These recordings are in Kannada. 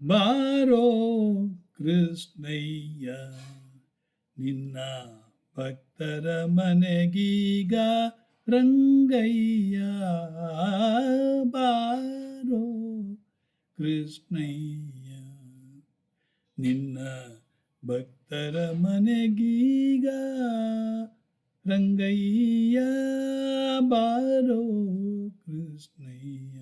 ಬಾರೋ ಕೃಷ್ಣಯ್ಯ ನಿನ್ನ ಭಕ್ತರ ಮನೆಗೀಗ ರಂಗಯ್ಯ. ಬಾರೋ ಕೃಷ್ಣಯ್ಯ ನಿನ್ನ ಭಕ್ತರ ಮನೆಗೀಗ ರಂಗಯ್ಯ. ಬಾರೋ ಕೃಷ್ಣಯ್ಯ.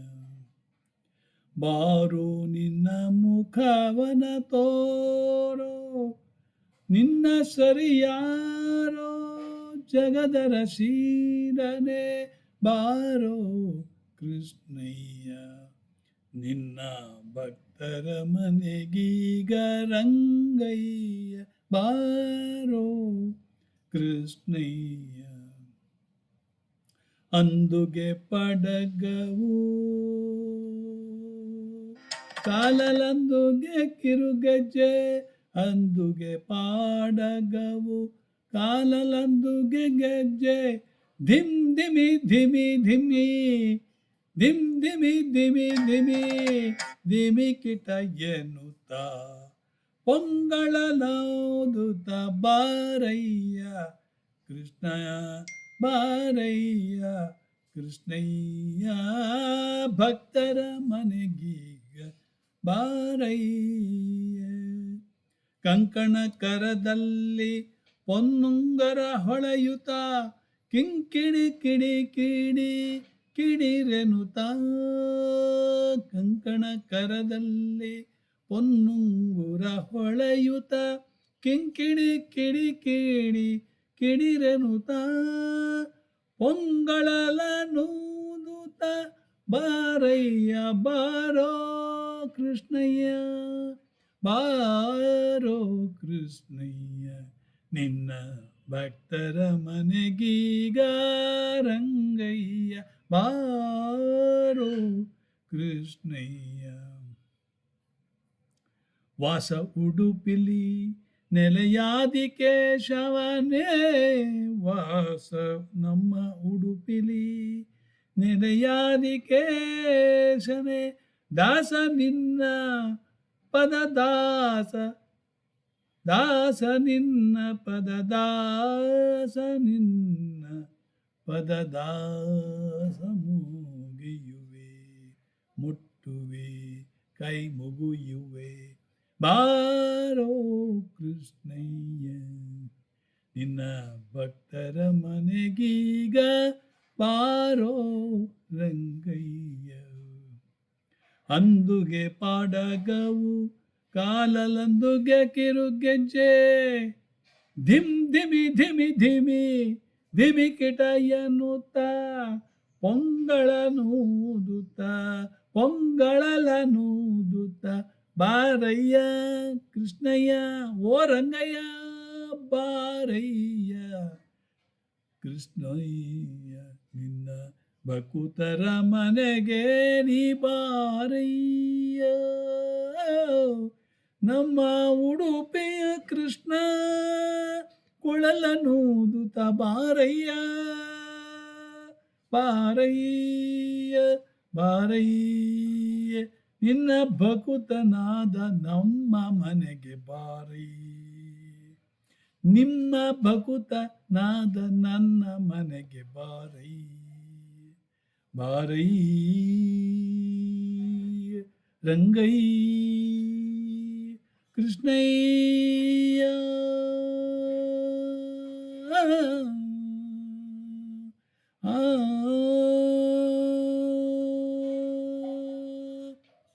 ಬಾರೋ ನಿನ್ನ ಮುಖವನ ತೋರೋ, ನಿನ್ನ ಸರಿಯಾರೋ ಜಗದರ ಶೀರನೆ. ಬಾರೋ ಕೃಷ್ಣಯ್ಯ ನಿನ್ನ ಭಕ್ತರ ಮನೆಗೀಗ ರಂಗಯ್ಯ. ಬಾರೋ ಕೃಷ್ಣಯ್ಯ. ಅಂದುಗೆ ಪಡಗವು ಕಾಲಲಂದುಗೆ ಕಿರುಗಜ್ಜೆ, ಅಂದುಗೆ ಪಾಡಗವು ಕಾಲಲಂದುಗೆ ಗೆಜ್ಜೆ. ಧಿಮ್ ಧಿಮಿ ಧಿಮಿ ಧಿಮಿ ಧಿಮ್ ಧಿಮಿ ಧಿಮಿ ಧಿಮಿ ಧಿಮಿ ಕಿಟ ಎನ್ನುತ್ತ ಪೊಂಗಳಲೋದುತ್ತ ಬಾರಯ್ಯ ಕೃಷ್ಣ. ಬಾರಯ್ಯ ಕೃಷ್ಣಯ್ಯ ಭಕ್ತರ ಮನೆಗೀಗ ಬಾರಯ್ಯ. ಕಂಕಣ ಕರದಲ್ಲಿ ಪೊನ್ನುಂಗರ ಹೊಳೆಯುತ್ತ ಕಿಂಕಿಣಿ ಕಿಡಿ ಕಿಡಿ ಕಿಡಿರೆನುತ. ಕಂಕಣ ಕರದಲ್ಲಿ ಪೊನ್ನುಂಗುರ ಹೊಳೆಯುತ್ತ ಕಿಂಕಿಣಿ ಕಿಡಿ ಕಿಡಿ ಕಿಡಿರೆನುತ. ಪೊಂಗಳಲನೂದುತ ಬಾರಯ್ಯ ಬಾರೋ ಕೃಷ್ಣಯ್ಯ. ಬಾರೋ ಕೃಷ್ಣಯ್ಯ ನಿನ್ನ ಭಕ್ತರ ಮನೆಗೀಗ ರಂಗಯ್ಯ. ಬಾರೋ ಕೃಷ್ಣಯ್ಯ. ವಾಸ ಉಡುಪಿಲಿ ನೆಲೆಯಾದಿ ಕೇಶವನೇ, ವಾಸ ನಮ್ಮ ಉಡುಪಿಲಿ ನೆಲೆಯಾದಿ ಕೇಶನೇ. ದಾಸ ನಿನ್ನ ಪದ ದಾಸ, ದಾಸ ನಿನ್ನ ಪದ ದಾಸ ನಿನ್ನ ಪದ ದಾಸ. ಮುಗಿಯುವೆ ಮುಟ್ಟುವೆ ಕೈ ಮುಗಿಯುವೆ. ಬಾರೋ ಕೃಷ್ಣಯ್ಯ ನಿನ್ನ ಭಕ್ತರ ಮನೆಗೀಗ ಬಾರೋ ರಂಗಯ್ಯ. ಅಂದುಗೆ ಪಾಡಗವು ಕಾಲಲಂದುಗೆ ಕಿರುಗೆಜ್ಜೆ. ಧಿಮ್ ಧಿಮಿ ಧಿಮಿ ಧಿಮಿ ಧಿಮಿ ಕಿಟ ಎನ್ನುತ್ತ ಪೊಂಗಳನೂದುತ್ತ ಪೊಂಗಳಲನೂದುತ್ತ ಬಾರಯ್ಯ ಕೃಷ್ಣಯ್ಯ. ಓ ರಂಗಯ್ಯ ಬಾರಯ್ಯ ಕೃಷ್ಣಯ್ಯ ನಿನ್ನ ಭಕುತರ ಮನೆಗೆ ನೀ ಬಾರಯ್ಯ. ನಮ್ಮ ಉಡುಪಿಯ ಕೃಷ್ಣ ಕೊಳಲನೂದುತ್ತ ಬಾರಯ್ಯ. ಬಾರಯ್ಯ ಬಾರಯ್ಯ ನಿನ್ನ ಭಕುತನಾದ ನಮ್ಮ ಮನೆಗೆ ಬಾರಯ್ಯ. ನಿಮ್ಮ ಭಕುತನಾದ ನನ್ನ ಮನೆಗೆ ಬಾರಯ್ಯ. ಬಾರಯ್ಯ ರಂಗಯ್ಯ ಕೃಷ್ಣಯ್ಯ.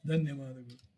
ಧನ್ಯವಾದಗಳು.